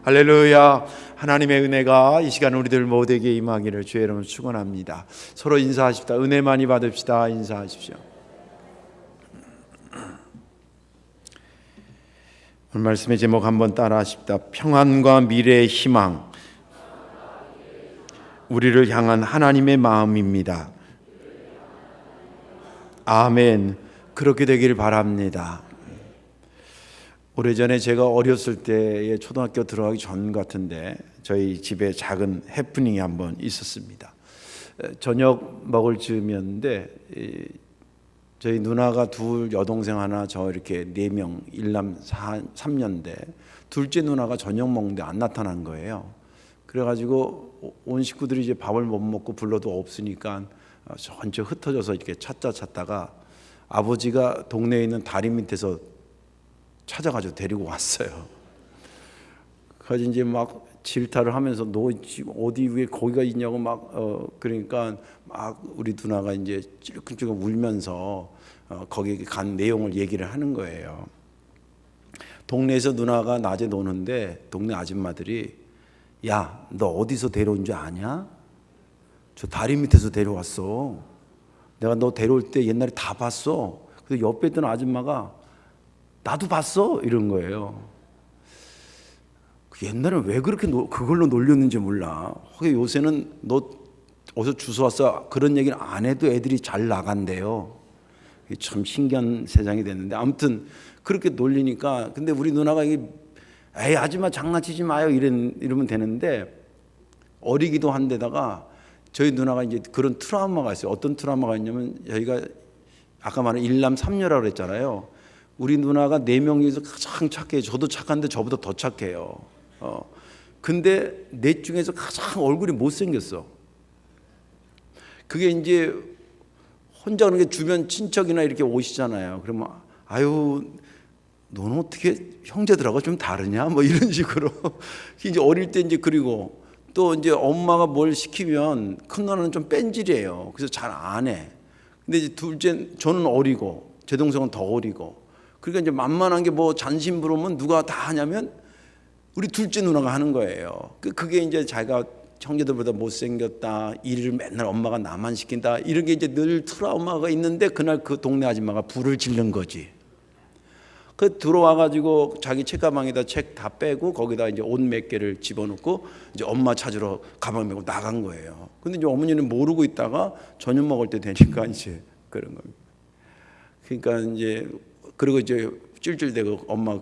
할렐루야. 하나님의 은혜가 이 시간 우리들 모두에게 임하기를 주의 이름으로 축원합니다. 서로 인사하십시다. 은혜 많이 받읍시다. 인사하십시오. 오늘 말씀의 제목 한번 따라 하십시다. 평안과 미래의 희망, 우리를 향한 하나님의 마음입니다. 아멘. 그렇게 되길 바랍니다. 오래전에 제가 어렸을 때에 초등학교 들어가기 전 같은데 저희 집에 작은 해프닝이 한번 있었습니다. 저녁 먹을 즈음이었는데 저희 누나가 둘, 여동생 하나, 저 이렇게 4명, 일남 3년대 둘째 누나가 저녁 먹는데 안 나타난 거예요. 그래가지고 온 식구들이 이제 밥을 못 먹고 불러도 없으니까 전체 흩어져서 이렇게 찾다가 아버지가 동네에 있는 다리 밑에서 찾아가지고 데리고 왔어요. 그래서 이제 막 질타를 하면서 너 지금 어디 위에 거기가 있냐고 그러니까 막 우리 누나가 이제 찔끔찔끔 울면서 거기 간 내용을 얘기를 하는 거예요. 동네에서 누나가 낮에 노는데 동네 아줌마들이 야, 너 어디서 데려온 줄 아냐? 저 다리 밑에서 데려왔어. 내가 너 데려올 때 옛날에 다 봤어. 그래서 옆에 있던 아줌마가 나도 봤어 이런 거예요. 옛날엔 왜 그렇게 그걸로 놀렸는지 몰라. 요새는 너 어디서 주워 왔어 그런 얘기는 안 해도 애들이 잘 나간대요. 참 신기한 세상이 됐는데 아무튼 그렇게 놀리니까 근데 우리 누나가 에이 아줌마 장난치지 마요 이러면 되는데 어리기도 한데다가 저희 누나가 이제 그런 트라우마가 있어요. 어떤 트라우마가 있냐면 저희가 아까 말한 일남 삼녀라고 그랬잖아요. 우리 누나가 4명에서 가장 착해요. 저도 착한데 저보다 더 착해요. 근데 넷 중에서 가장 얼굴이 못생겼어. 그게 이제 혼자 그런 게 주변 친척이나 이렇게 오시잖아요. 그러면 아유 너는 어떻게 형제들하고 좀 다르냐? 뭐 이런 식으로. 이제 어릴 때 이제 그리고 또 이제 엄마가 뭘 시키면 큰 누나는 좀 뺀질이에요. 그래서 잘 안 해. 근데 이제 둘째 저는 어리고 제 동생은 더 어리고. 그러니까 이제 만만한 게 뭐 잔심 부르면 누가 다 하냐면 우리 둘째 누나가 하는 거예요. 그게 이제 자기가 형제들보다 못생겼다, 일을 맨날 엄마가 나만 시킨다 이런 게 이제 늘 트라우마가 있는데 그날 그 동네 아줌마가 불을 지른 거지. 그 들어와가지고 자기 책가방에다 책 다 빼고 거기다 이제 옷 몇 개를 집어넣고 이제 엄마 찾으러 가방 메고 나간 거예요. 근데 이제 어머니는 모르고 있다가 저녁 먹을 때 되니까 이제 그런 겁니다. 그러니까 이제 그리고 이제 찔찔대고 엄마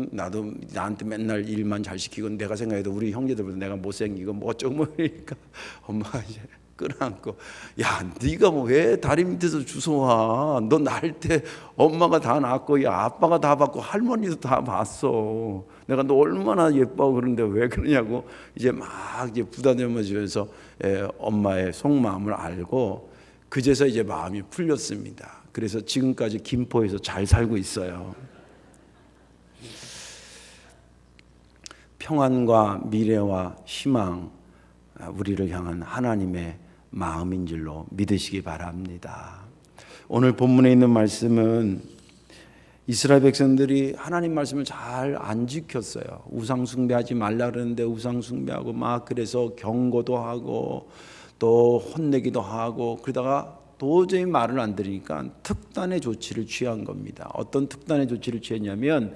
나도 나한테 맨날 일만 잘 시키고 내가 생각해도 우리 형제들보다 내가 못생기고 뭐 어쩌고 그러니까 엄마가 이제 끌어안고 야 네가 뭐 왜 다리 밑에서 주워와 너 낳을 때 엄마가 다 낳았고 야 아빠가 다 봤고 할머니도 다 봤어 내가 너 얼마나 예뻐 그런데 왜 그러냐고 이제 막 이제 부다듬어주면서 엄마의 속마음을 알고 그제서 이제 마음이 풀렸습니다. 그래서 지금까지 김포에서 잘 살고 있어요. 평안과 미래와 희망, 우리를 향한 하나님의 마음인 줄로 믿으시기 바랍니다. 오늘 본문에 있는 말씀은 이스라엘 백성들이 하나님 말씀을 잘 안 지켰어요. 우상 숭배하지 말라 그러는데 우상 숭배하고 막 그래서 경고도 하고 또 혼내기도 하고 그러다가 도저히 말을 안 들으니까 특단의 조치를 취한 겁니다. 어떤 특단의 조치를 취했냐면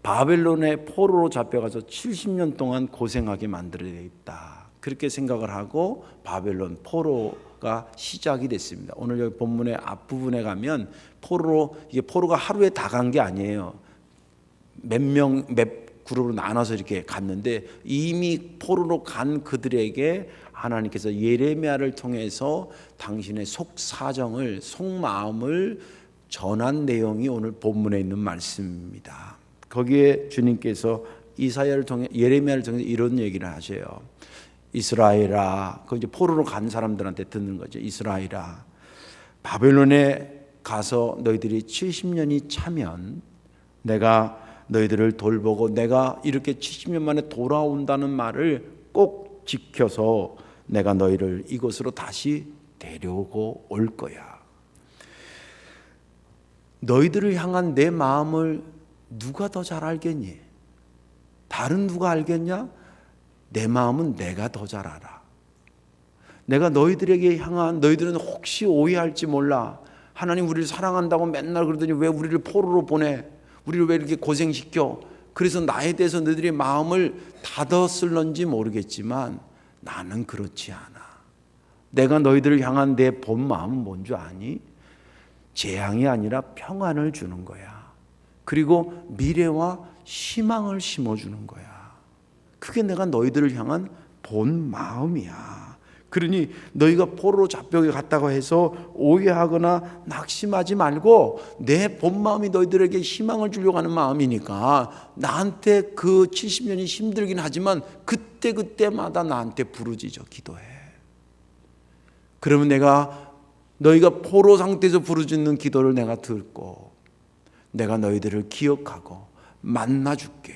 바벨론의 포로로 잡혀가서 70년 동안 고생하게 만들어야 있다. 그렇게 생각을 하고 바벨론 포로가 시작이 됐습니다. 오늘 여기 본문의 앞부분에 가면 이게 포로가 하루에 다 간 게 아니에요. 몇 그룹으로 나눠서 이렇게 갔는데 이미 포로로 간 그들에게 하나님께서 예레미야를 통해서 당신의 속사정을 속마음을 전한 내용이 오늘 본문에 있는 말씀입니다. 거기에 주님께서 이사야를 통해 예레미야를 통해서 이런 얘기를 하셔요. 이스라엘아, 그 이제 포로로 간 사람들한테 듣는 거죠. 이스라엘아, 바벨론에 가서 너희들이 70년이 차면 내가 너희들을 돌보고 내가 이렇게 70년 만에 돌아온다는 말을 꼭 지켜서 내가 너희를 이곳으로 다시 데려오고 올 거야. 너희들을 향한 내 마음을 누가 더 잘 알겠니? 다른 누가 알겠냐? 내 마음은 내가 더 잘 알아. 내가 너희들에게 향한, 너희들은 혹시 오해할지 몰라. 하나님 우리를 사랑한다고 맨날 그러더니 왜 우리를 포로로 보내? 우리를 왜 이렇게 고생시켜? 그래서 나에 대해서 너희들의 마음을 닫았을런지 모르겠지만 나는 그렇지 않아. 내가 너희들을 향한 내 본 마음은 뭔 줄 아니? 재앙이 아니라 평안을 주는 거야. 그리고 미래와 희망을 심어주는 거야. 그게 내가 너희들을 향한 본 마음이야. 그러니 너희가 포로로 잡혀게 갔다고 해서 오해하거나 낙심하지 말고 내 본 마음이 너희들에게 희망을 주려고 하는 마음이니까 나한테 그 70년이 힘들긴 하지만 그때마다 나한테 부르짖어 기도해. 그러면 내가 너희가 포로 상태에서 부르짖는 기도를 내가 듣고 내가 너희들을 기억하고 만나줄게.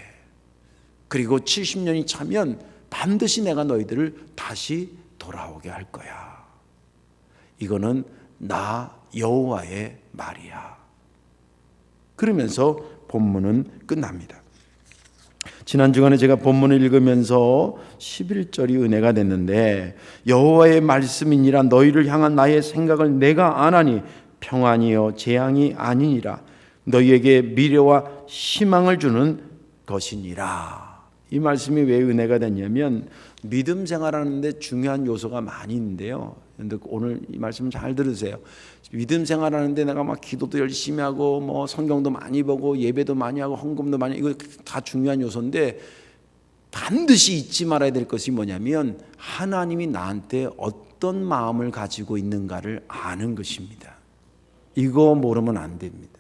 그리고 70년이 차면 반드시 내가 너희들을 다시 돌아오게 할 거야. 이거는 나 여호와의 말이야. 그러면서 본문은 끝납니다. 지난 주간에 제가 본문을 읽으면서 11절이 은혜가 됐는데 여호와의 말씀이니라 너희를 향한 나의 생각을 내가 아나니 평안이요 재앙이 아니니라 너희에게 미래와 희망을 주는 것이니라. 이 말씀이 왜 은혜가 됐냐면 믿음 생활하는데 중요한 요소가 많이 있는데요. 그런데 오늘 이 말씀 잘 들으세요. 믿음 생활하는데 내가 막 기도도 열심히 하고 뭐 성경도 많이 보고 예배도 많이 하고 헌금도 많이, 이거 다 중요한 요소인데 반드시 잊지 말아야 될 것이 뭐냐면 하나님이 나한테 어떤 마음을 가지고 있는가를 아는 것입니다. 이거 모르면 안 됩니다.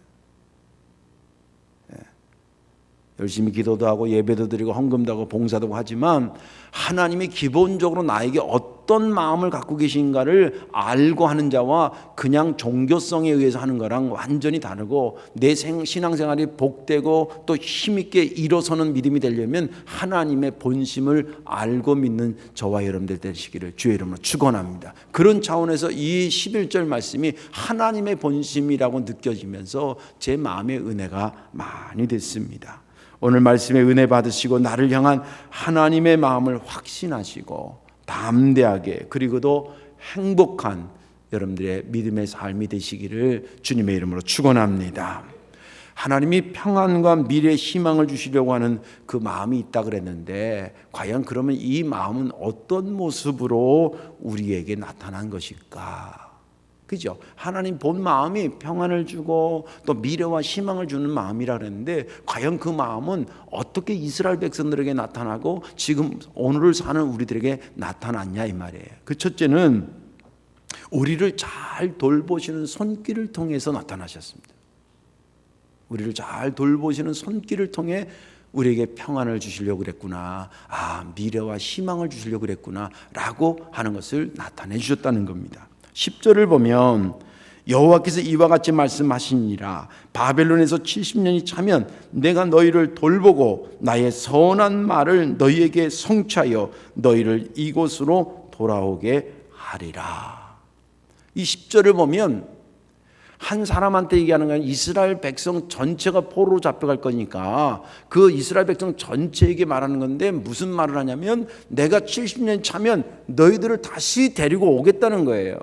열심히 기도도 하고 예배도 드리고 헌금도 하고 봉사도 하지만 하나님이 기본적으로 나에게 어떤 마음을 갖고 계신가를 알고 하는 자와 그냥 종교성에 의해서 하는 거랑 완전히 다르고 내 신앙생활이 복되고 또 힘있게 일어서는 믿음이 되려면 하나님의 본심을 알고 믿는 저와 여러분들 되시기를 주의 이름으로 축원합니다. 그런 차원에서 이 11절 말씀이 하나님의 본심이라고 느껴지면서 제 마음의 은혜가 많이 됐습니다. 오늘 말씀에 은혜 받으시고 나를 향한 하나님의 마음을 확신하시고 담대하게 그리고도 행복한 여러분들의 믿음의 삶이 되시기를 주님의 이름으로 축원합니다. 하나님이 평안과 미래의 희망을 주시려고 하는 그 마음이 있다 그랬는데 과연 그러면 이 마음은 어떤 모습으로 우리에게 나타난 것일까? 그죠? 하나님 본 마음이 평안을 주고 또 미래와 희망을 주는 마음이라 그랬는데 과연 그 마음은 어떻게 이스라엘 백성들에게 나타나고 지금 오늘을 사는 우리들에게 나타났냐 이 말이에요. 그 첫째는 우리를 잘 돌보시는 손길을 통해서 나타나셨습니다. 우리를 잘 돌보시는 손길을 통해 우리에게 평안을 주시려고 그랬구나. 미래와 희망을 주시려고 그랬구나 라고 하는 것을 나타내 주셨다는 겁니다. 10절을 보면 여호와께서 이와 같이 말씀하시니라 바벨론에서 70년이 차면 내가 너희를 돌보고 나의 선한 말을 너희에게 성취하여 너희를 이곳으로 돌아오게 하리라. 이 10절을 보면 한 사람한테 얘기하는 건 이스라엘 백성 전체가 포로로 잡혀갈 거니까 그 이스라엘 백성 전체에게 말하는 건데 무슨 말을 하냐면 내가 70년 차면 너희들을 다시 데리고 오겠다는 거예요.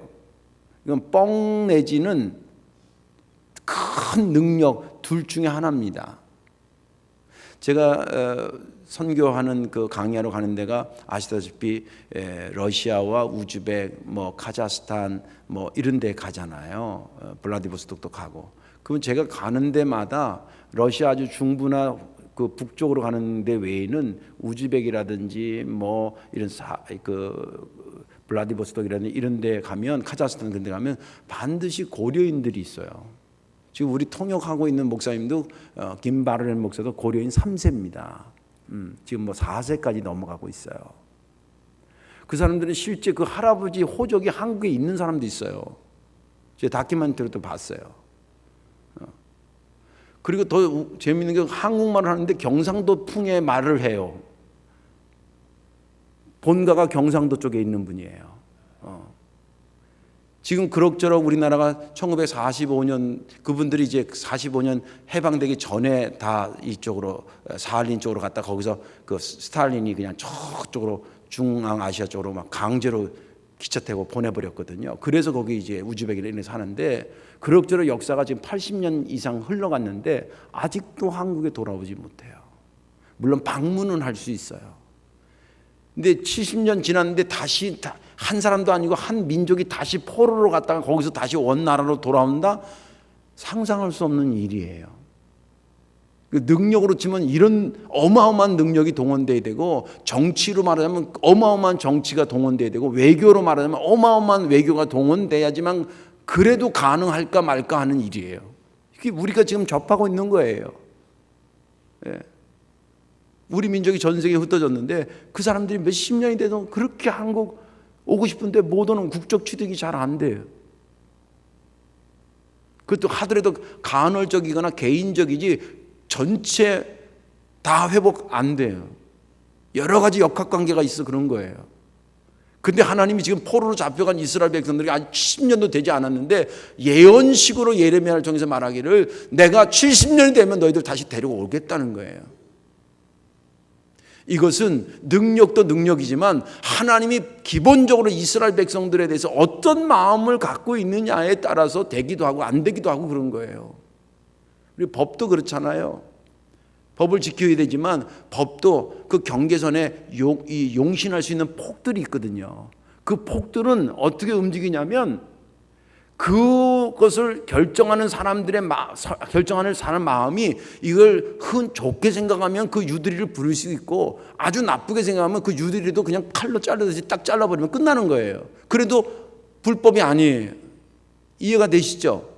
이건 뻥 내지는 큰 능력 둘 중에 하나입니다. 제가 선교하는 그 강의하러 가는 데가 아시다시피 러시아와 우즈벡, 뭐 카자흐스탄 뭐 이런 데 가잖아요. 블라디보스톡도 가고. 그러면 제가 가는 데마다 러시아 아주 중부나 그 북쪽으로 가는 데 외에는 우즈벡이라든지 뭐 이런 블라디보스톡이라든지 이런 데 가면 카자흐스탄 그런 데 가면 반드시 고려인들이 있어요. 지금 우리 통역하고 있는 목사님도 김바르렌 목사도 고려인 3세입니다. 지금 뭐 4세까지 넘어가고 있어요. 그 사람들은 실제 그 할아버지 호적이 한국에 있는 사람도 있어요. 제가 다큐멘터리도 봤어요. 그리고 더 재미있는 게 한국말을 하는데 경상도 풍의 말을 해요. 본가가 경상도 쪽에 있는 분이에요. 지금 그럭저럭 우리나라가 1945년 그분들이 이제 45년 해방되기 전에 다 이쪽으로 사할린 쪽으로 갔다 거기서 그 스탈린이 그냥 저쪽으로 중앙아시아 쪽으로 막 강제로 기차 타고 보내버렸거든요. 그래서 거기 이제 우즈베키스탄에 사는데 그럭저럭 역사가 지금 80년 이상 흘러갔는데 아직도 한국에 돌아오지 못해요. 물론 방문은 할 수 있어요. 근데 70년 지났는데 다시 한 사람도 아니고 한 민족이 다시 포로로 갔다가 거기서 다시 원나라로 돌아온다? 상상할 수 없는 일이에요. 능력으로 치면 이런 어마어마한 능력이 동원돼야 되고, 정치로 말하자면 어마어마한 정치가 동원돼야 되고, 외교로 말하자면 어마어마한 외교가 동원돼야지만 그래도 가능할까 말까 하는 일이에요. 이게 우리가 지금 접하고 있는 거예요. 예. 우리 민족이 전 세계에 흩어졌는데 그 사람들이 몇십 년이 돼도 그렇게 한국 오고 싶은데 못 오는, 국적 취득이 잘 안 돼요. 그것도 하더라도 간헐적이거나 개인적이지 전체 다 회복 안 돼요. 여러 가지 역학관계가 있어 그런 거예요. 근데 하나님이 지금 포로로 잡혀간 이스라엘 백성들이 아직 70년도 되지 않았는데 예언식으로 예레미야를 통해서 말하기를 내가 70년이 되면 너희들 다시 데리고 오겠다는 거예요. 이것은 능력도 능력이지만 하나님이 기본적으로 이스라엘 백성들에 대해서 어떤 마음을 갖고 있느냐에 따라서 되기도 하고 안 되기도 하고 그런 거예요. 우리 법도 그렇잖아요. 법을 지켜야 되지만 법도 그 경계선에 용신할 수 있는 폭들이 있거든요. 그 폭들은 어떻게 움직이냐면 그것을 결정하는 결정하는 사람 마음이 이걸 좋게 생각하면 그 유두리를 부릴 수 있고, 아주 나쁘게 생각하면 그 유두리도 그냥 칼로 자르듯이 딱 잘라버리면 끝나는 거예요. 그래도 불법이 아니에요. 이해가 되시죠?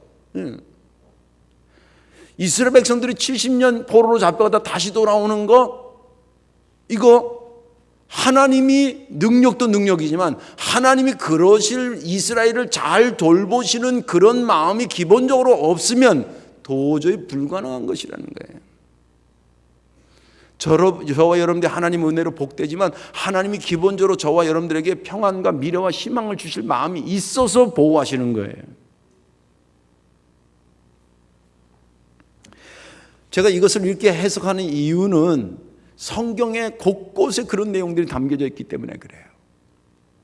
이스라엘 백성들이 70년 포로로 잡혀가다 다시 돌아오는 거, 이거 하나님이 능력도 능력이지만 하나님이 그러실 이스라엘을 잘 돌보시는 그런 마음이 기본적으로 없으면 도저히 불가능한 것이라는 거예요. 저와 여러분들 하나님 은혜로 복되지만 하나님이 기본적으로 저와 여러분들에게 평안과 미래와 희망을 주실 마음이 있어서 보호하시는 거예요. 제가 이것을 이렇게 해석하는 이유는 성경의 곳곳에 그런 내용들이 담겨져 있기 때문에 그래요.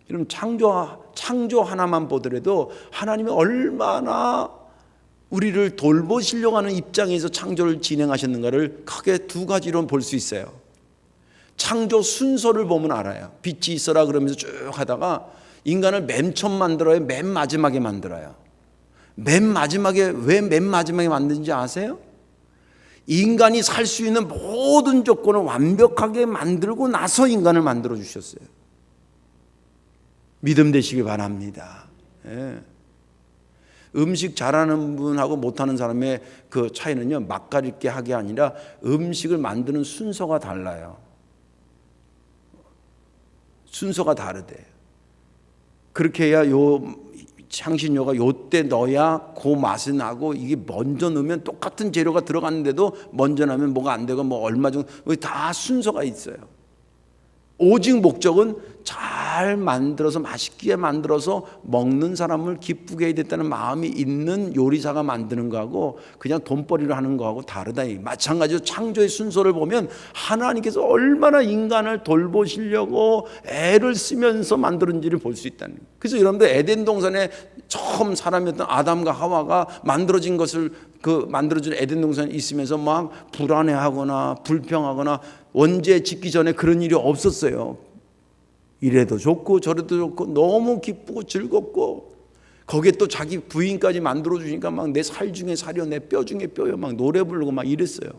여러분 창조 하나만 보더라도 하나님이 얼마나 우리를 돌보시려고 하는 입장에서 창조를 진행하셨는가를 크게 두 가지로 볼 수 있어요. 창조 순서를 보면 알아요. 빛이 있어라 그러면서 쭉 하다가 인간을 맨 처음 만들어요? 맨 마지막에 만들어요? 맨 마지막에, 왜 맨 마지막에 만든지 아세요? 인간이 살 수 있는 모든 조건을 완벽하게 만들고 나서 인간을 만들어 주셨어요. 믿음 되시기 바랍니다. 예. 음식 잘하는 분하고 못하는 사람의 그 차이는요, 맛깔있게 하게 아니라 음식을 만드는 순서가 달라요. 순서가 다르대. 그렇게 해야 향신료가 요때 넣어야 그 맛이 나고, 이게 먼저 넣으면 똑같은 재료가 들어갔는데도 먼저 넣으면 뭐가 안 되고 뭐 얼마 정도 다 순서가 있어요. 오직 목적은 잘 만들어서 맛있게 만들어서 먹는 사람을 기쁘게 해야 됐다는 마음이 있는 요리사가 만드는 거하고 그냥 돈벌이를 하는 거하고 다르다. 마찬가지로 창조의 순서를 보면 하나님께서 얼마나 인간을 돌보시려고 애를 쓰면서 만들었는지를 볼 수 있다는 거예요. 그래서 여러분들 에덴 동산에 처음 사람이었던 아담과 하와가 만들어진 것을, 그 만들어진 에덴 동산에 있으면서 막 불안해하거나 불평하거나, 원죄 짓기 전에 그런 일이 없었어요. 이래도 좋고 저래도 좋고 너무 기쁘고 즐겁고, 거기에 또 자기 부인까지 만들어 주니까 막 내 살 중에 살이요 내 뼈 중에 뼈요 막 노래 부르고 막 이랬어요.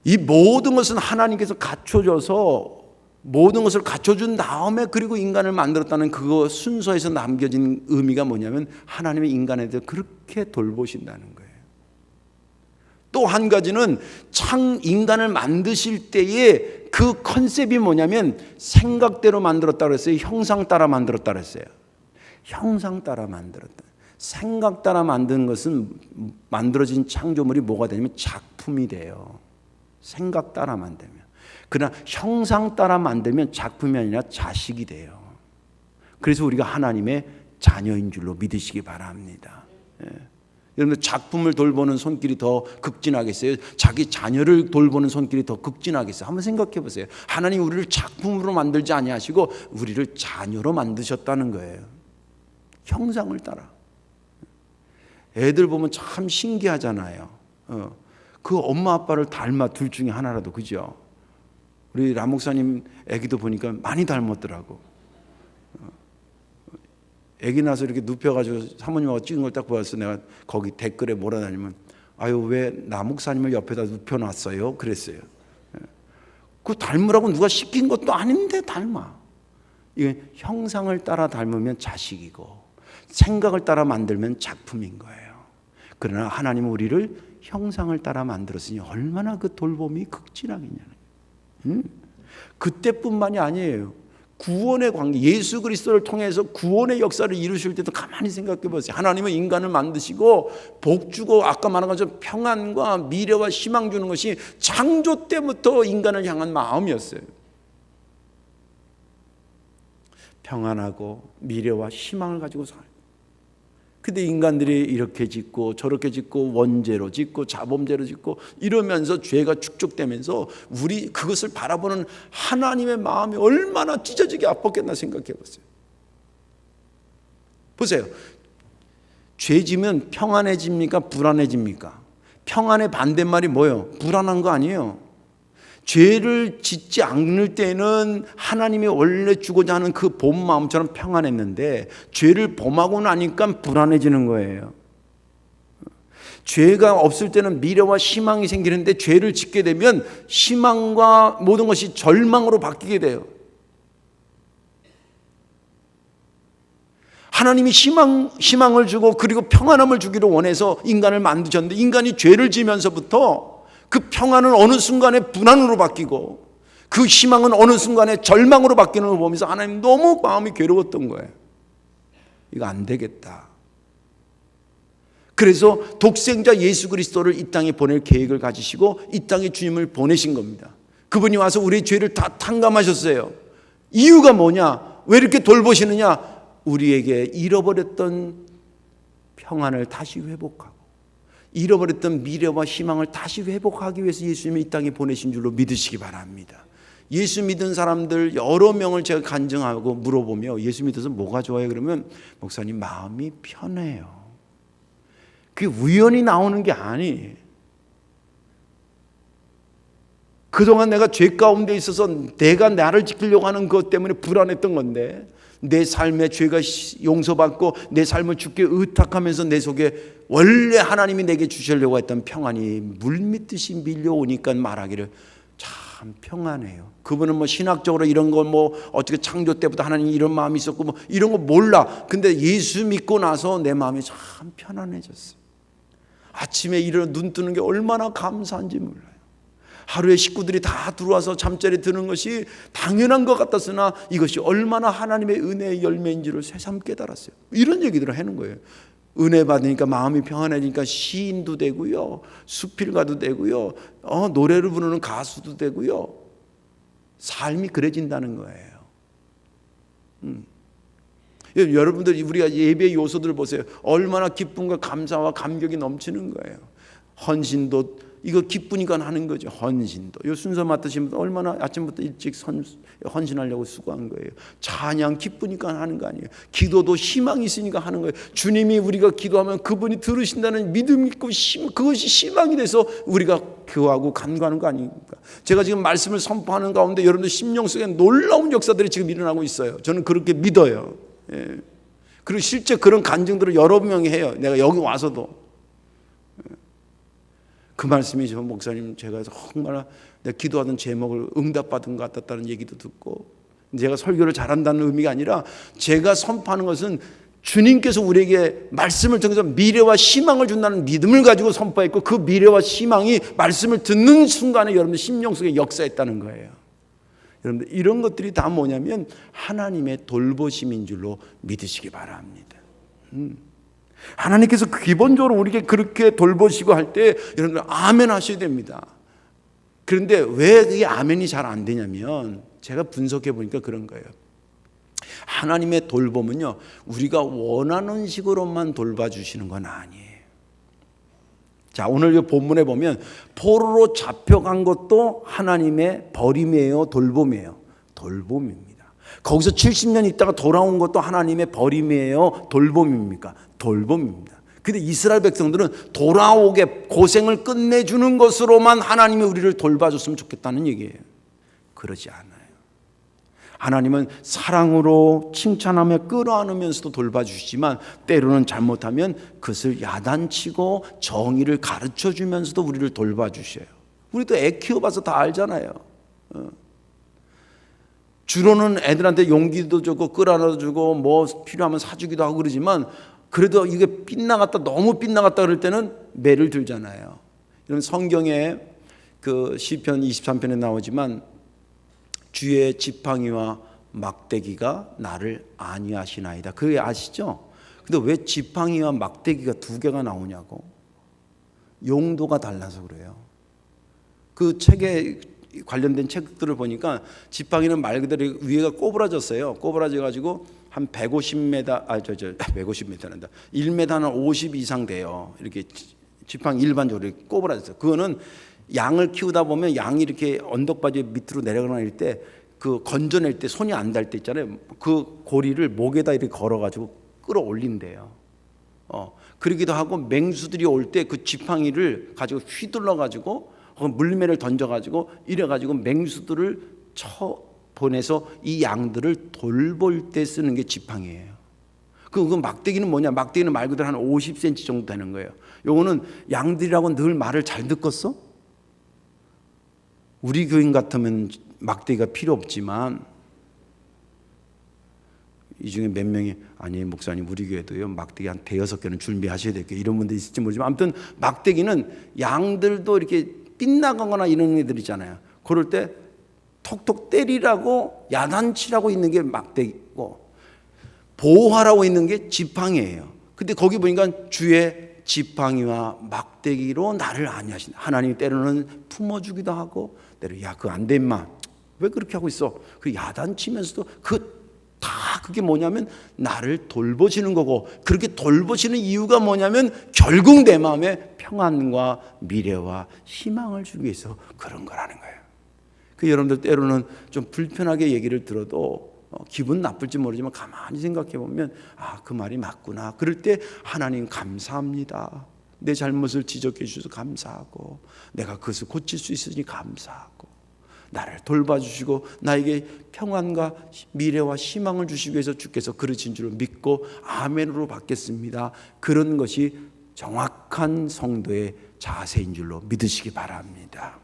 이 모든 것은 하나님께서 갖춰줘서, 모든 것을 갖춰준 다음에 그리고 인간을 만들었다는 그 순서에서 남겨진 의미가 뭐냐면 하나님의 인간에 대해 그렇게 돌보신다는 거예요. 또 한 가지는 인간을 만드실 때의 그 컨셉이 뭐냐면 생각대로 만들었다 그랬어요? 형상 따라 만들었다 그랬어요? 형상 따라 만들었다. 생각 따라 만드는 것은 만들어진 창조물이 뭐가 되냐면 작품이 돼요. 생각 따라 만들면. 그러나 형상 따라 만들면 작품이 아니라 자식이 돼요. 그래서 우리가 하나님의 자녀인 줄로 믿으시기 바랍니다. 여러분들 작품을 돌보는 손길이 더 극진하겠어요? 자기 자녀를 돌보는 손길이 더 극진하겠어요? 한번 생각해 보세요. 하나님 우리를 작품으로 만들지 아니하시고 우리를 자녀로 만드셨다는 거예요. 형상을 따라. 애들 보면 참 신기하잖아요. 그 엄마 아빠를 닮아 둘 중에 하나라도, 그죠? 우리 람 목사님 애기도 보니까 많이 닮았더라고. 애기 나서 이렇게 눕혀가지고 사모님하고 찍은 걸 딱 보았어. 내가 거기 댓글에 몰아다니면 아유 왜 남 목사님을 옆에다 눕혀놨어요? 그랬어요. 그 닮으라고 누가 시킨 것도 아닌데 닮아. 이게 형상을 따라 닮으면 자식이고 생각을 따라 만들면 작품인 거예요. 그러나 하나님은 우리를 형상을 따라 만들었으니 얼마나 그 돌봄이 극진하겠냐는. 그때뿐만이 아니에요. 구원의 관계, 예수 그리스도를 통해서 구원의 역사를 이루실 때도 가만히 생각해 보세요. 하나님은 인간을 만드시고 복 주고 아까 말한 것처럼 평안과 미래와 희망 주는 것이 창조 때부터 인간을 향한 마음이었어요. 평안하고 미래와 희망을 가지고 살아요. 근데 인간들이 이렇게 짓고 저렇게 짓고 원죄로 짓고 자범죄로 짓고 이러면서 죄가 축적되면서 우리 그것을 바라보는 하나님의 마음이 얼마나 찢어지게 아팠겠나 생각해 보세요. 보세요. 죄 지면 평안해집니까? 불안해집니까? 평안의 반대말이 뭐예요? 불안한 거 아니에요. 죄를 짓지 않을 때는 하나님이 원래 주고자 하는 그 본 마음처럼 평안했는데 죄를 범하고 나니까 불안해지는 거예요. 죄가 없을 때는 미래와 희망이 생기는데 죄를 짓게 되면 희망과 모든 것이 절망으로 바뀌게 돼요. 하나님이 희망을 주고 그리고 평안함을 주기를 원해서 인간을 만드셨는데 인간이 죄를 지면서부터 그 평안은 어느 순간에 불안으로 바뀌고 그 희망은 어느 순간에 절망으로 바뀌는 걸 보면서 하나님 너무 마음이 괴로웠던 거예요. 이거 안 되겠다. 그래서 독생자 예수 그리스도를 이 땅에 보낼 계획을 가지시고 이 땅에 주님을 보내신 겁니다. 그분이 와서 우리의 죄를 다 탕감하셨어요. 이유가 뭐냐? 왜 이렇게 돌보시느냐? 우리에게 잃어버렸던 평안을 다시 회복하고 잃어버렸던 미래와 희망을 다시 회복하기 위해서 예수님이 이 땅에 보내신 줄로 믿으시기 바랍니다. 예수 믿은 사람들 여러 명을 제가 간증하고 물어보며 예수 믿어서 뭐가 좋아요? 그러면 목사님 마음이 편해요. 그게 우연히 나오는 게 아니에요. 그동안 내가 죄 가운데 있어서 내가 나를 지키려고 하는 것 때문에 불안했던 건데 내 삶의 죄가 용서받고 내 삶을 주께 의탁하면서 내 속에 원래 하나님이 내게 주시려고 했던 평안이 물밀듯이 밀려오니까 말하기를 참 평안해요. 그분은 뭐 신학적으로 이런 거 뭐 어떻게 창조 때부터 하나님이 이런 마음이 있었고 뭐 이런 거 몰라. 근데 예수 믿고 나서 내 마음이 참 편안해졌어요. 아침에 일어나 눈 뜨는 게 얼마나 감사한지 몰라요. 하루에 식구들이 다 들어와서 잠자리 드는 것이 당연한 것 같았으나 이것이 얼마나 하나님의 은혜의 열매인지를 새삼 깨달았어요. 이런 얘기들을 하는 거예요. 은혜 받으니까 마음이 평안해지니까 시인도 되고요, 수필가도 되고요, 노래를 부르는 가수도 되고요. 삶이 그래진다는 거예요. 여러분들 우리가 예배의 요소들을 보세요. 얼마나 기쁨과 감사와 감격이 넘치는 거예요. 헌신도 이거 기쁘니까 하는 거죠. 헌신도. 이 순서 맡으시면 얼마나 아침부터 일찍 헌신하려고 수고한 거예요. 찬양 기쁘니까 하는 거 아니에요. 기도도 희망이 있으니까 하는 거예요. 주님이 우리가 기도하면 그분이 들으신다는 믿음이 있고 그것이 희망이 돼서 우리가 교하고 간구하는 거 아닙니까? 제가 지금 말씀을 선포하는 가운데 여러분들 심령 속에 놀라운 역사들이 지금 일어나고 있어요. 저는 그렇게 믿어요. 예. 그리고 실제 그런 간증들을 여러 명이 해요. 내가 여기 와서도. 그 말씀이 저 목사님 제가 정말 내가 기도하던 제목을 응답받은 것 같았다는 얘기도 듣고 제가 설교를 잘한다는 의미가 아니라 제가 선포하는 것은 주님께서 우리에게 말씀을 통해서 미래와 희망을 준다는 믿음을 가지고 선포했고 그 미래와 희망이 말씀을 듣는 순간에 여러분들 심령 속에 역사했다는 거예요. 여러분들 이런 것들이 다 뭐냐면 하나님의 돌보심인 줄로 믿으시기 바랍니다. 하나님께서 기본적으로 우리에게 그렇게 돌보시고 할 때 여러분들 아멘 하셔야 됩니다. 그런데 왜 그게 아멘이 잘 안 되냐면 제가 분석해 보니까 그런 거예요. 하나님의 돌봄은요, 우리가 원하는 식으로만 돌봐주시는 건 아니에요. 자, 오늘 이 본문에 보면 포로로 잡혀간 것도 하나님의 버림이에요, 돌봄이에요? 돌봄입니다. 거기서 70년 있다가 돌아온 것도 하나님의 버림이에요, 돌봄입니까? 돌봄입니다. 근데 이스라엘 백성들은 돌아오게 고생을 끝내주는 것으로만 하나님이 우리를 돌봐줬으면 좋겠다는 얘기예요. 그러지 않아요. 하나님은 사랑으로 칭찬하며 끌어안으면서도 돌봐주시지만 때로는 잘못하면 그것을 야단치고 정의를 가르쳐주면서도 우리를 돌봐주셔요. 우리도 애 키워봐서 다 알잖아요. 주로는 애들한테 용기도 주고 끌어안아주고 뭐 필요하면 사주기도 하고 그러지만 그래도 이게 빗나갔다 너무 빗나갔다 그럴 때는 매를 들잖아요. 이런 성경에 그 시편 23편에 나오지만 주의 지팡이와 막대기가 나를 안위하시나이다. 그게 아시죠? 근데 왜 지팡이와 막대기가 두 개가 나오냐고. 용도가 달라서 그래요. 그 책에 관련된 책들을 보니까 지팡이는 말 그대로 위에가 꼬부라졌어요. 꼬부라져 가지고 한 150m, 150m란다. 1m는 50 이상 돼요. 이렇게 지팡이 일반적으로 꼬부라졌어요. 그거는 양을 키우다 보면 양이 이렇게 언덕바지 밑으로 내려가는 때 그 건져낼 때 손이 안 닿을 때 있잖아요. 그 고리를 목에다 이렇게 걸어가지고 끌어올린대요. 그러기도 하고 맹수들이 올 때 그 지팡이를 가지고 휘둘러가지고 물매를 던져가지고 이래가지고 맹수들을 보내서 이 양들을 돌볼 때 쓰는 게 지팡이에요. 그 막대기는 뭐냐? 막대기는 말 그대로 한 50cm 정도 되는 거예요. 요거는 양들이라고 늘 말을 잘 듣겠어? 우리 교인 같으면 막대기가 필요 없지만 이 중에 몇 명이 아니 목사님 우리 교회도요 막대기 한 5-6개는 준비하셔야 될 게 이런 분들 있을지 모르지만 아무튼 막대기는 양들도 이렇게 빗나가거나 이런 애들 있잖아요. 그럴 때 톡톡 때리라고 야단치라고 있는 게 막대기고 보호하라고 있는 게 지팡이에요. 근데 거기 보니까 주의 지팡이와 막대기로 나를 안위하신다. 하나님이 때로는 품어주기도 하고 때로 야 그거 안 돼 임마 왜 그렇게 하고 있어. 그 야단치면서도 그게 뭐냐면 나를 돌보시는 거고 그렇게 돌보시는 이유가 뭐냐면 결국 내 마음에 평안과 미래와 희망을 주기 위해서 그런 거라는 거예요. 그 여러분들 때로는 좀 불편하게 얘기를 들어도 기분 나쁠지 모르지만 가만히 생각해 보면 그 말이 맞구나. 그럴 때 하나님 감사합니다. 내 잘못을 지적해 주셔서 감사하고 내가 그것을 고칠 수 있으니 감사하고 나를 돌봐주시고 나에게 평안과 미래와 희망을 주시기 위해서 주께서 그러신 줄 믿고 아멘으로 받겠습니다. 그런 것이 정확한 성도의 자세인 줄로 믿으시기 바랍니다.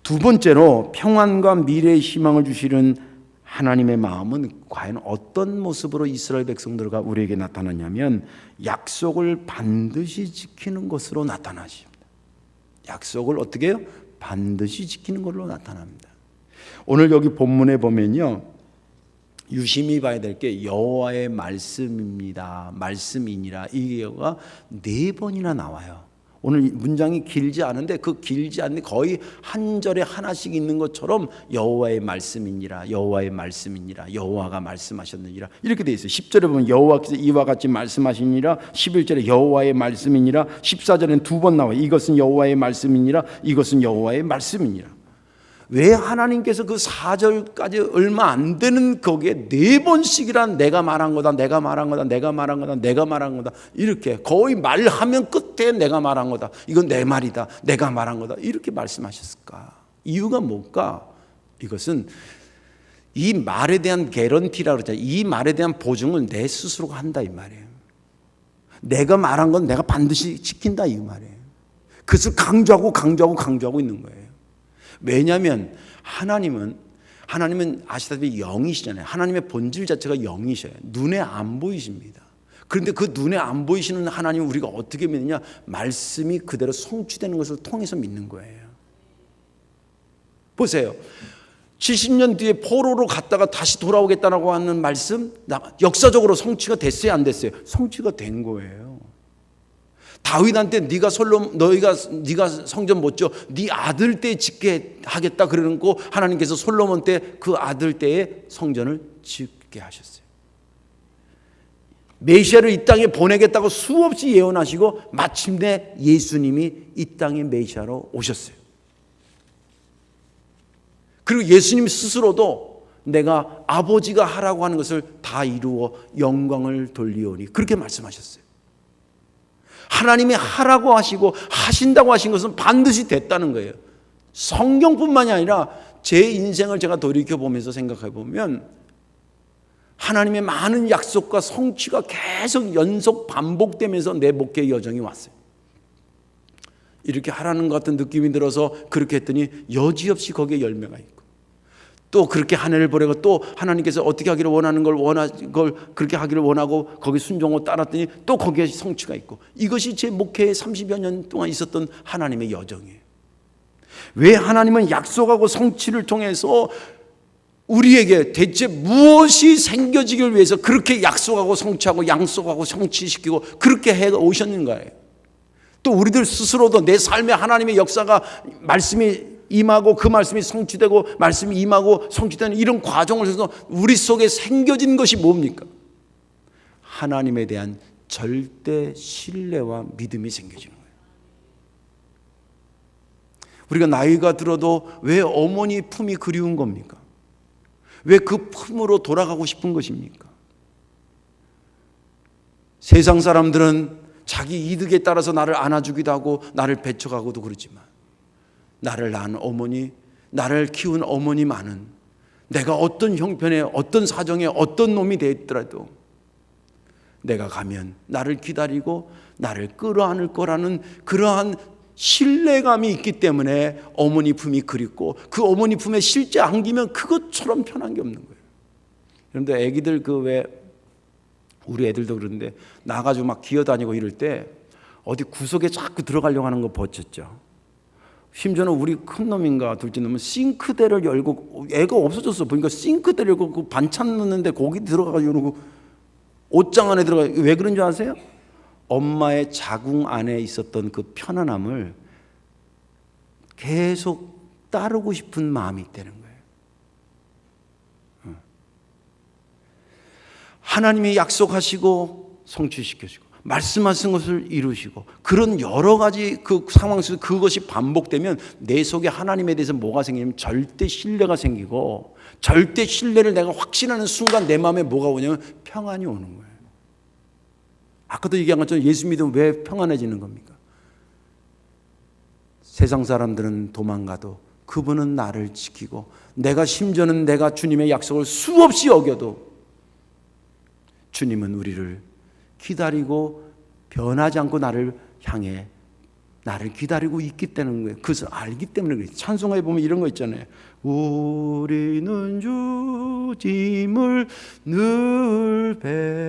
두 번째로 평안과 미래의 희망을 주시는 하나님의 마음은 과연 어떤 모습으로 이스라엘 백성들과 우리에게 나타나냐면 약속을 반드시 지키는 것으로 나타나십니다. 약속을 어떻게 해요? 반드시 지키는 걸로 나타납니다. 오늘 여기 본문에 보면요 유심히 봐야 될 게 여호와의 말씀입니다. 말씀이니라 이게가 4번이나 나와요. 오늘 문장이 길지 않은데 그 길지 않는 거의 한 절에 하나씩 있는 것처럼 여호와의 말씀이니라 여호와의 말씀이니라 여호와가 말씀하셨느니라 이렇게 돼 있어요. 10절에 보면 여호와께서 이와 같이 말씀하시니라 11절에 여호와의 말씀이니라 14절에는 2번 나와요. 이것은 여호와의 말씀이니라 이것은 여호와의 말씀이니라. 왜 하나님께서 그 4절까지 얼마 안 되는 거기에 4번씩이란 내가 말한 거다 내가 말한 거다 내가 말한 거다 내가 말한 거다 이렇게 거의 말하면 끝에 내가 말한 거다 이건 내 말이다 내가 말한 거다 이렇게 말씀하셨을까? 이유가 뭘까? 이것은 이 말에 대한 개런티라고 그러잖아요. 이 말에 대한 보증을 내 스스로가 한다 이 말이에요. 내가 말한 건 내가 반드시 지킨다 이 말이에요. 그것을 강조하고 있는 거예요. 왜냐하면 하나님은 아시다시피 영이시잖아요. 하나님의 본질 자체가 영이셔요. 눈에 안 보이십니다. 그런데 그 눈에 안 보이시는 하나님을 우리가 어떻게 믿느냐? 말씀이 그대로 성취되는 것을 통해서 믿는 거예요. 보세요. 70년 뒤에 포로로 갔다가 다시 돌아오겠다라고 하는 말씀 역사적으로 성취가 됐어요 안 됐어요? 성취가 된 거예요. 다윗한테 네가 성전 못 지어 네 아들 때 짓게 하겠다 그러고 하나님께서 솔로몬 때 그 아들 때에 성전을 짓게 하셨어요. 메시아를 이 땅에 보내겠다고 수없이 예언하시고 마침내 예수님이 이 땅에 메시아로 오셨어요. 그리고 예수님 스스로도 내가 아버지가 하라고 하는 것을 다 이루어 영광을 돌리오니 그렇게 말씀하셨어요. 하나님이 하라고 하시고 하신다고 하신 것은 반드시 됐다는 거예요. 성경뿐만이 아니라 제 인생을 제가 돌이켜보면서 생각해보면 하나님의 많은 약속과 성취가 계속 연속 반복되면서 내 목회 여정이 왔어요. 이렇게 하라는 것 같은 느낌이 들어서 그렇게 했더니 여지없이 거기에 열매가 있고, 또 그렇게 한 해를 보내고 또 하나님께서 어떻게 하기를 원하는 걸 그렇게 하기를 원하고 거기 순종하고 따랐더니 또 거기에 성취가 있고, 이것이 제 목회에 30여 년 동안 있었던 하나님의 여정이에요. 왜 하나님은 약속하고 성취를 통해서 우리에게 대체 무엇이 생겨지길 위해서 그렇게 약속하고 성취하고 양속하고 성취시키고 그렇게 해 오셨는가요? 또 우리들 스스로도 내 삶에 하나님의 역사가 말씀이 임하고 그 말씀이 성취되고 말씀이 임하고 성취되는 이런 과정을 통해서 우리 속에 생겨진 것이 뭡니까? 하나님에 대한 절대 신뢰와 믿음이 생겨지는 거예요. 우리가 나이가 들어도 왜 어머니 품이 그리운 겁니까? 왜 그 품으로 돌아가고 싶은 것입니까? 세상 사람들은 자기 이득에 따라서 나를 안아주기도 하고 나를 배척하고도 그러지만, 나를 낳은 어머니, 나를 키운 어머니만은 내가 어떤 형편에 어떤 사정에 어떤 놈이 되었더라도 내가 가면 나를 기다리고 나를 끌어안을 거라는 그러한 신뢰감이 있기 때문에 어머니 품이 그립고, 그 어머니 품에 실제 안기면 그것처럼 편한 게 없는 거예요. 그런데 애기들 우리 애들도 그런데 나가지고 막 기어다니고 이럴 때 어디 구석에 자꾸 들어가려고 하는 거 버텼죠. 심지어는 우리 큰 놈인가 둘째 놈은 싱크대를 열고, 애가 없어졌어. 보니까 싱크대를 열고 그 반찬 넣는데 거기 들어가가지고 이러고 옷장 안에 들어가. 왜 그런 줄 아세요? 엄마의 자궁 안에 있었던 그 편안함을 계속 따르고 싶은 마음이 있다는 거예요. 하나님이 약속하시고 성취시켜주고 말씀하신 것을 이루시고, 그런 여러 가지 그 상황 속에서 그것이 반복되면 내 속에 하나님에 대해서 뭐가 생기냐면 절대 신뢰가 생기고, 절대 신뢰를 내가 확신하는 순간 내 마음에 뭐가 오냐면 평안이 오는 거예요. 아까도 얘기한 것처럼 예수 믿으면 왜 평안해지는 겁니까? 세상 사람들은 도망가도 그분은 나를 지키고, 내가 심지어는 내가 주님의 약속을 수없이 어겨도 주님은 우리를 기다리고 변하지 않고 나를 향해 나를 기다리고 있기 때문에, 그것을 알기 때문에 그래요. 찬송가에 보면 이런 거 있잖아요. 우리는 주님을 늘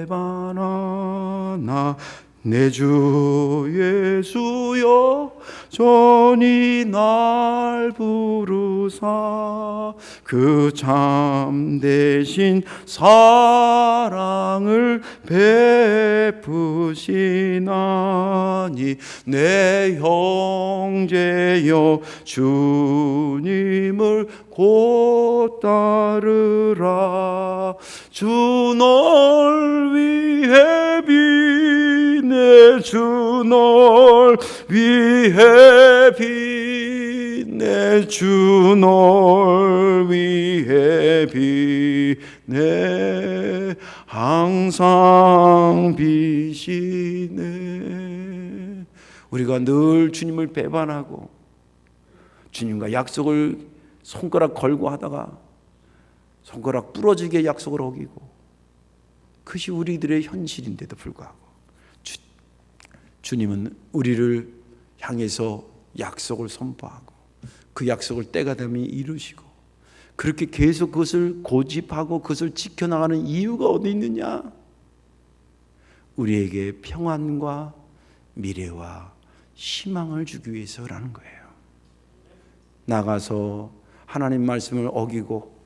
배반하나 내 주 예수여 전히 날 부르사 그 참되신 사랑을 베푸시나니 내 형제여 주님을 곧 따르라. 주 널 위해 비네 주 널 위해 비네 주 널 위해 비네 항상 비시네. 우리가 늘 주님을 배반하고 주님과 약속을 손가락 걸고 하다가 손가락 부러지게 약속을 어기고, 그것이 우리들의 현실인데도 불구하고 주님은 우리를 향해서 약속을 선포하고 그 약속을 때가 되면 이루시고, 그렇게 계속 그것을 고집하고 그것을 지켜나가는 이유가 어디 있느냐? 우리에게 평안과 미래와 희망을 주기 위해서라는 거예요. 나가서 하나님 말씀을 어기고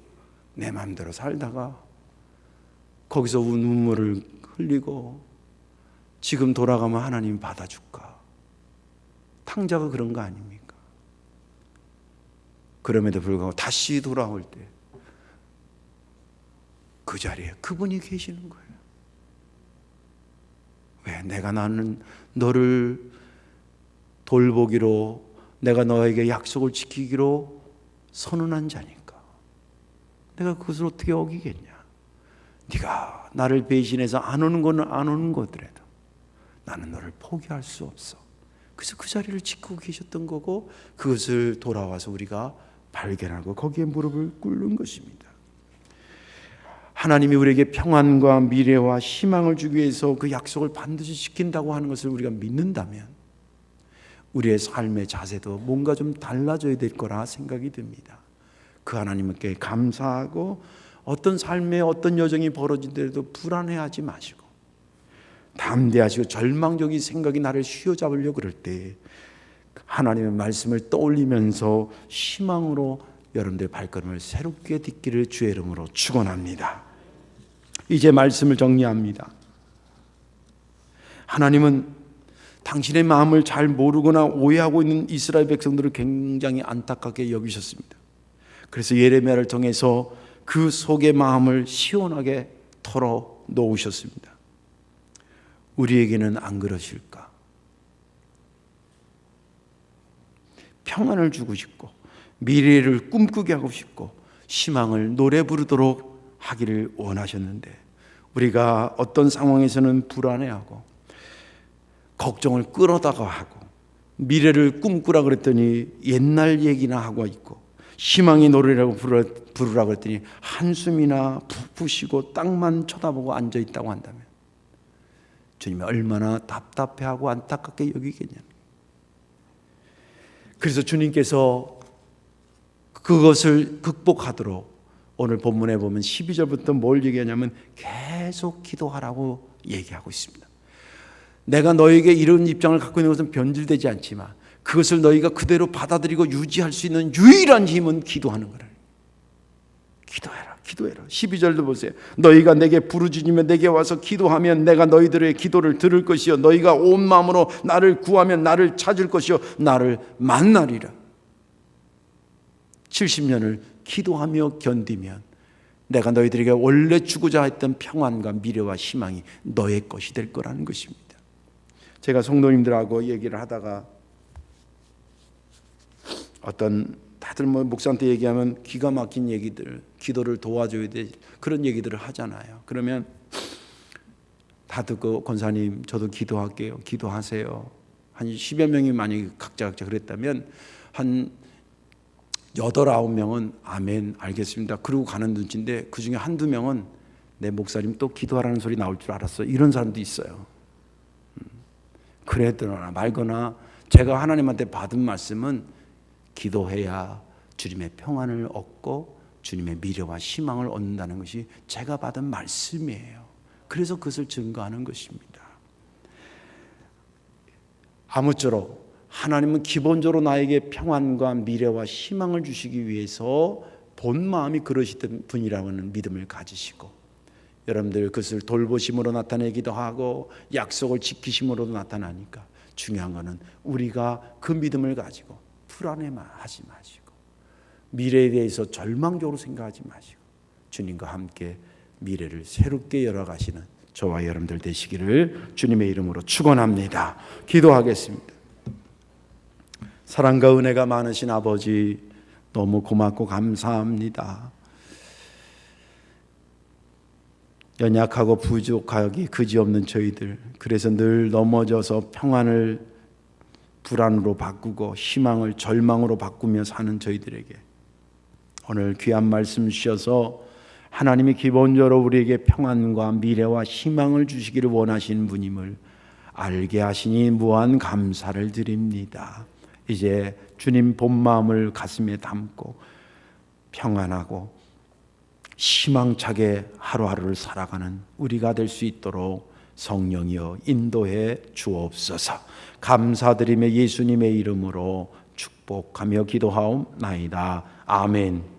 내 마음대로 살다가 거기서 눈물을 흘리고 지금 돌아가면 하나님 받아줄까? 탕자가 그런 거 아닙니까? 그럼에도 불구하고 다시 돌아올 때 그 자리에 그분이 계시는 거예요. 왜? 내가 나는 너를 돌보기로, 내가 너에게 약속을 지키기로 선언한 자니까 내가 그것을 어떻게 어기겠냐. 네가 나를 배신해서 안 오는 거는 안 오는 거더라도 나는 너를 포기할 수 없어. 그래서 그 자리를 지키고 계셨던 거고, 그것을 돌아와서 우리가 발견하고 거기에 무릎을 꿇는 것입니다. 하나님이 우리에게 평안과 미래와 희망을 주기 위해서 그 약속을 반드시 지킨다고 하는 것을 우리가 믿는다면 우리의 삶의 자세도 뭔가 좀 달라져야 될 거라 생각이 듭니다. 그 하나님께 감사하고, 어떤 삶에 어떤 여정이 벌어지더라도 불안해하지 마시고, 담대하시고, 절망적인 생각이 나를 휘어잡으려고 그럴 때 하나님의 말씀을 떠올리면서 희망으로 여러분들의 발걸음을 새롭게 딛기를 주의 이름으로 축원합니다. 이제 말씀을 정리합니다. 하나님은 당신의 마음을 잘 모르거나 오해하고 있는 이스라엘 백성들을 굉장히 안타깝게 여기셨습니다. 그래서 예레미야를 통해서 그 속의 마음을 시원하게 털어 놓으셨습니다. 우리에게는 안 그러실까? 평안을 주고 싶고, 미래를 꿈꾸게 하고 싶고, 희망을 노래 부르도록 하기를 원하셨는데, 우리가 어떤 상황에서는 불안해하고 걱정을 끌어다가 하고, 미래를 꿈꾸라 그랬더니 옛날 얘기나 하고 있고, 희망의 노래라고 부르라 그랬더니 한숨이나 푹 쉬고 땅만 쳐다보고 앉아 있다고 한다면 주님이 얼마나 답답해하고 안타깝게 여기겠냐. 그래서 주님께서 그것을 극복하도록 오늘 본문에 보면 12절부터 뭘 얘기하냐면 계속 기도하라고 얘기하고 있습니다. 내가 너에게 이런 입장을 갖고 있는 것은 변질되지 않지만 그것을 너희가 그대로 받아들이고 유지할 수 있는 유일한 힘은 기도하는 거라. 기도해라, 기도해라. 12절도 보세요. 너희가 내게 부르짖으며 내게 와서 기도하면 내가 너희들의 기도를 들을 것이요 너희가 온 마음으로 나를 구하면 나를 찾을 것이요 나를 만나리라. 70년을 기도하며 견디면 내가 너희들에게 원래 주고자 했던 평안과 미래와 희망이 너의 것이 될 거라는 것입니다. 제가 성도님들하고 얘기를 하다가 어떤 다들 뭐 목사한테 얘기하면 기가 막힌 얘기들, 기도를 도와줘야 돼, 그런 얘기들을 하잖아요. 그러면 다 듣고 권사님 저도 기도할게요, 기도하세요. 한 10여 명이 만약에 각자 그랬다면 한 8, 9명은 아멘 알겠습니다 그러고 가는 눈치인데, 그 중에 한두 명은 내 목사님 또 기도하라는 소리 나올 줄 알았어, 이런 사람도 있어요. 그랬거나 말거나 제가 하나님한테 받은 말씀은 기도해야 주님의 평안을 얻고 주님의 미래와 희망을 얻는다는 것이 제가 받은 말씀이에요. 그래서 그것을 증거하는 것입니다. 아무쪼록 하나님은 기본적으로 나에게 평안과 미래와 희망을 주시기 위해서 본 마음이 그러시던 분이라는 믿음을 가지시고, 여러분들 그것을 돌보심으로 나타내기도 하고 약속을 지키심으로도 나타나니까 중요한 것은 우리가 그 믿음을 가지고 불안해하지 마시고 미래에 대해서 절망적으로 생각하지 마시고 주님과 함께 미래를 새롭게 열어가시는 저와 여러분들 되시기를 주님의 이름으로 축원합니다. 기도하겠습니다. 사랑과 은혜가 많으신 아버지, 너무 고맙고 감사합니다. 연약하고 부족하기 그지없는 저희들, 그래서 늘 넘어져서 평안을 불안으로 바꾸고 희망을 절망으로 바꾸며 사는 저희들에게 오늘 귀한 말씀 주셔서 하나님이 기본적으로 우리에게 평안과 미래와 희망을 주시기를 원하시는 분임을 알게 하시니 무한 감사를 드립니다. 이제 주님 본 마음을 가슴에 담고 평안하고 희망차게 하루하루를 살아가는 우리가 될 수 있도록 성령이여 인도해 주옵소서. 감사드리며 예수님의 이름으로 축복하며 기도하옵나이다. 아멘.